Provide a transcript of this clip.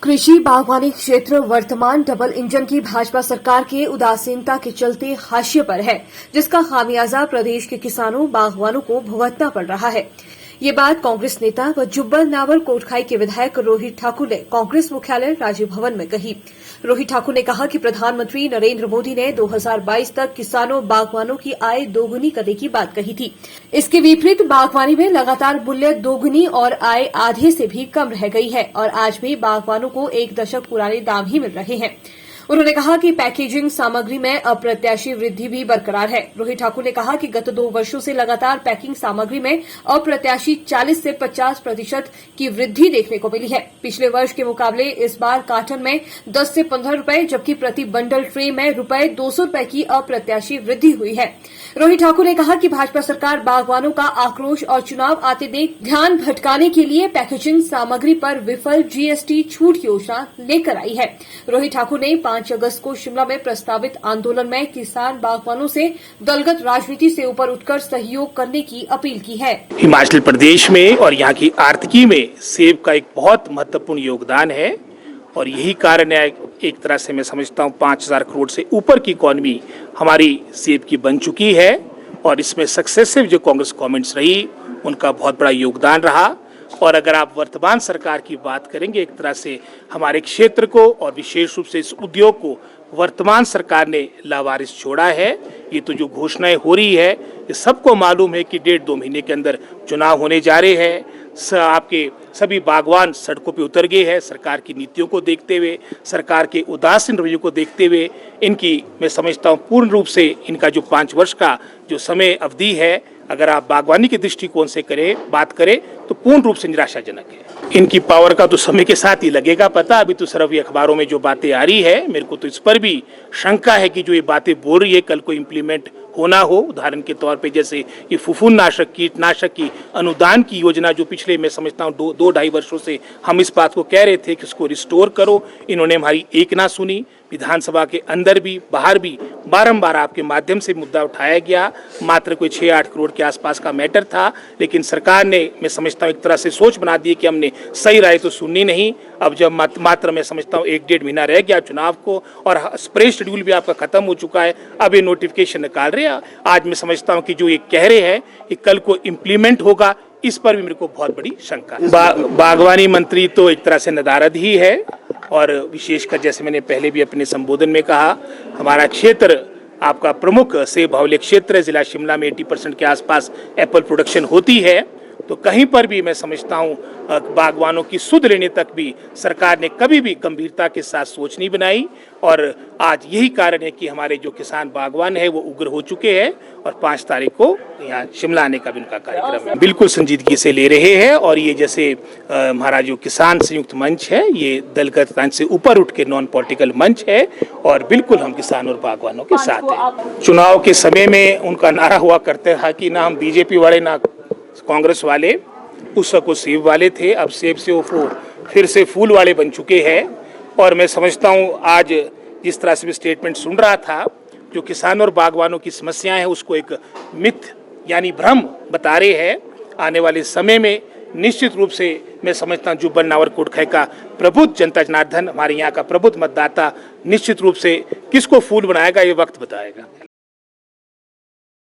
कृषि बागवानी क्षेत्र वर्तमान डबल इंजन की भाजपा सरकार के उदासीनता के चलते हाशिए पर है, जिसका खामियाजा प्रदेश के किसानों बागवानों को भुगतना पड़ रहा है। ये बात कांग्रेस नेता व जुब्बल नावर कोटखाई के विधायक रोहित ठाकुर ने कांग्रेस मुख्यालय राजीव भवन में कही। रोहित ठाकुर ने कहा कि प्रधानमंत्री नरेंद्र मोदी ने 2022 तक किसानों बागवानों की आय दोगुनी करने की बात कही थी। इसके विपरीत बागवानी में लगातार मूल्य दोगुनी और आय आधे से भी कम रह गई है और आज भी बागवानों को 1 दशक पुराने दाम ही मिल रहे हैं। उन्होंने कहा कि पैकेजिंग सामग्री में अप्रत्याशित वृद्धि भी बरकरार है। रोहित ठाकुर ने कहा कि गत 2 वर्षों से लगातार पैकिंग सामग्री में अप्रत्याशित 40 से 50% की वृद्धि देखने को मिली है। पिछले वर्ष के मुकाबले इस बार कार्टन में 10 से 15 रुपए जबकि प्रति बंडल ट्रे में रुपए 200 रुपए की अप्रत्याशित वृद्धि हुई है। रोहित ठाकुर ने कहा कि भाजपा सरकार बागवानों का आक्रोश और चुनाव आते देख ध्यान भटकाने के लिए पैकेजिंग सामग्री पर विफल जीएसटी छूट योजना लेकर आई है। रोहित ठाकुर ने 5 अगस्त को शिमला में प्रस्तावित आंदोलन में किसान बागवानों से दलगत राजनीति से ऊपर उठकर सहयोग करने की अपील की है। हिमाचल प्रदेश में और यहाँ की आर्थिकी में सेब का एक बहुत महत्वपूर्ण योगदान है और यही कारण है एक तरह से मैं समझता हूँ 5000 करोड़ से ऊपर की इकॉनमी हमारी सेब की बन चुकी है और इसमें सक्सेसिव जो कांग्रेस गवर्नमेंट्स रही उनका बहुत बड़ा योगदान रहा। और अगर आप वर्तमान सरकार की बात करेंगे एक तरह से हमारे क्षेत्र को और विशेष रूप से इस उद्योग को वर्तमान सरकार ने लावारिस छोड़ा है। ये तो जो घोषणाएं हो रही है ये सबको मालूम है कि 1.5-2 महीने के अंदर चुनाव होने जा रहे हैं। आपके सभी बागवान सड़कों पे उतर गए हैं सरकार की नीतियों को देखते हुए, सरकार के उदासीन रवैये को देखते हुए। इनकी मैं समझता हूँ पूर्ण रूप से इनका जो 5 वर्ष का जो समय अवधि है अगर आप बागवानी के दृष्टिकोण से बात करें तो पूर्ण रूप से निराशाजनक है। इनकी पावर का तो समय के साथ ही लगेगा पता। अभी तो सिर्फ ये अखबारों में जो बातें आ रही है मेरे को तो इस पर भी शंका है कि जो ये बातें बोल रही है कल को इम्प्लीमेंट होना हो। उदाहरण के तौर पे जैसे ये फफूंदनाशक कीटनाशक की अनुदान की योजना जो पिछले मैं समझता हूँ 2-2.5 वर्षों से हम इस बात को कह रहे थे कि उसको रिस्टोर करो, इन्होंने हमारी एक ना सुनी। विधानसभा के अंदर भी बाहर भी बारंबार आपके माध्यम से मुद्दा उठाया गया। मात्र कोई 6-8 करोड़ के आसपास का मैटर था, लेकिन सरकार ने मैं समझता हूँ एक तरह से सोच बना दी कि हमने सही राय तो सुननी नहीं। अब जब मात्र मैं समझता हूँ 1-1.5 महीना रह गया चुनाव को और स्प्रे शेड्यूल भी आपका खत्म हो चुका है, अब ये नोटिफिकेशन निकाल रहे हैं। आज मैं समझता हूँ कि जो ये कह रहे हैं कि कल को इम्प्लीमेंट होगा, इस पर भी मेरे को बहुत बड़ी शंका है। बागवानी मंत्री तो एक तरह से नदारद ही है और विशेषकर जैसे मैंने पहले भी अपने संबोधन में कहा हमारा क्षेत्र आपका प्रमुख सेब बाहुल्य क्षेत्र है। जिला शिमला में 80% के आसपास एप्पल प्रोडक्शन होती है, तो कहीं पर भी मैं समझता हूँ बागवानों की सुध लेने तक भी सरकार ने कभी भी गंभीरता के साथ सोच नहीं बनाई। और आज यही कारण है कि हमारे जो किसान बागवान है वो उग्र हो चुके हैं और 5 तारीख को यहाँ शिमला आने का भी उनका कार्यक्रम है। बिल्कुल संजीदगी से ले रहे हैं और ये जैसे हमारा जो किसान संयुक्त मंच है ये दलगत से ऊपर उठ के नॉन पॉलिटिकल मंच है और बिल्कुल हम किसान और बागवानों के साथ हैं। चुनाव के समय में उनका नारा हुआ करते था कि ना हम बीजेपी वाले ना कांग्रेस वाले, उस वक्त सेब वाले थे, अब सेब से वो फिर से फूल वाले बन चुके हैं। और मैं समझता हूँ आज जिस तरह से भी स्टेटमेंट सुन रहा था जो किसान और बागवानों की समस्याएं हैं उसको एक मिथ यानी भ्रम बता रहे हैं। आने वाले समय में निश्चित रूप से मैं समझता हूँ जुब्बल नावर कोटखाई का प्रबुद्ध जनता जनार्दन हमारे यहाँ का प्रबुद्ध मतदाता निश्चित रूप से किसको फूल बनाएगा ये वक्त बताएगा।